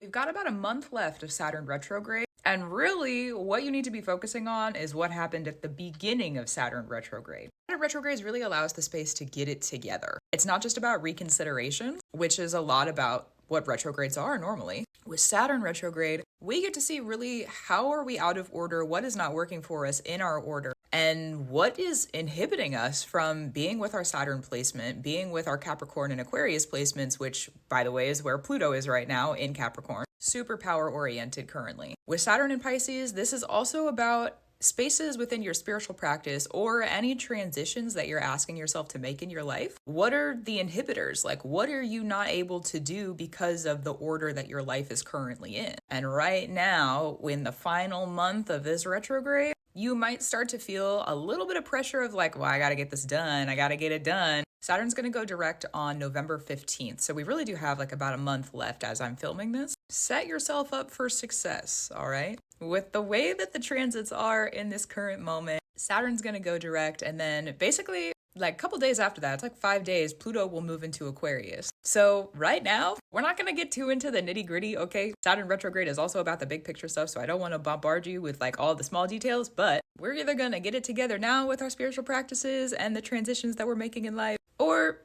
We've got about a month left of Saturn retrograde. And really, what you need to be focusing on is what happened at the beginning of Saturn retrograde. Saturn retrograde really allows the space to get it together. It's not just about reconsideration, which is a lot about what retrogrades are normally. With Saturn retrograde, we get to see really how are we out of order, what is not working for us in our order, and what is inhibiting us from being with our Saturn placement, being with our Capricorn and Aquarius placements, which, by the way, is where Pluto is right now in Capricorn. Super power oriented currently. With Saturn in Pisces, this is also about spaces within your spiritual practice or any transitions that you're asking yourself to make in your life. What are the inhibitors? Like, what are you not able to do because of the order that your life is currently in? And right now, in the final month of this retrograde, you might start to feel a little bit of pressure of like, well, I got to get this done. I got to get it done. Saturn's going to go direct on November 15th. So we really do have like about a month left as I'm filming this. Set yourself up for success, all right? With the way that the transits are in this current moment, Saturn's going to go direct. And then basically like a couple days after that, it's like 5 days, Pluto will move into Aquarius. So right now, we're not going to get too into the nitty gritty, okay? Saturn retrograde is also about the big picture stuff, so I don't want to bombard you with like all the small details, but we're either going to get it together now with our spiritual practices and the transitions that we're making in life, or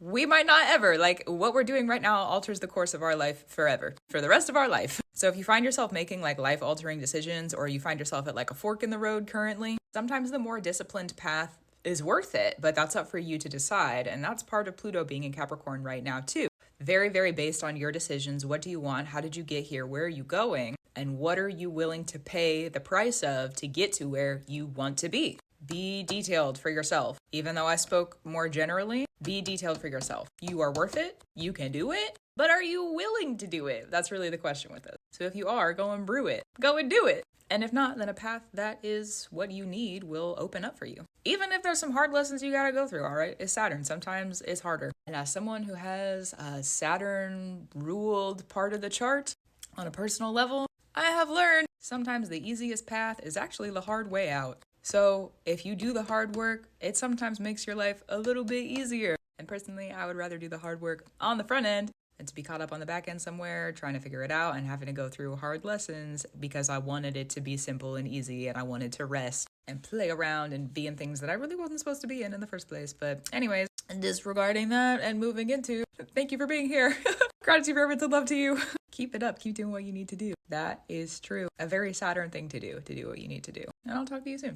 we might not ever. Like what we're doing right now alters the course of our life forever, for the rest of our life. So if you find yourself making like life altering decisions, or you find yourself at like a fork in the road currently, sometimes the more disciplined path is worth it, but that's up for you to decide. And that's part of Pluto being in Capricorn right now too. Very, very based on your decisions. What do you want? How did you get here? Where are you going? And what are you willing to pay the price of to get to where you want to be? Be detailed for yourself. Even though I spoke more generally, be detailed for yourself. You are worth it. You can do it. But are you willing to do it? That's really the question with this. So if you are, go and brew it. Go and do it. And if not, then a path that is what you need will open up for you. Even if there's some hard lessons you gotta go through, all right? It's Saturn. Sometimes it's harder. And as someone who has a Saturn-ruled part of the chart on a personal level, I have learned sometimes the easiest path is actually the hard way out. So if you do the hard work, it sometimes makes your life a little bit easier. And personally, I would rather do the hard work on the front end and to be caught up on the back end somewhere, trying to figure it out and having to go through hard lessons because I wanted it to be simple and easy, and I wanted to rest and play around and be in things that I really wasn't supposed to be in the first place. But anyways, disregarding that and moving into, thank you for being here. Gratitude, reverence, and love to you. Keep it up. Keep doing what you need to do. That is true. A very Saturn thing to do what you need to do. And I'll talk to you soon.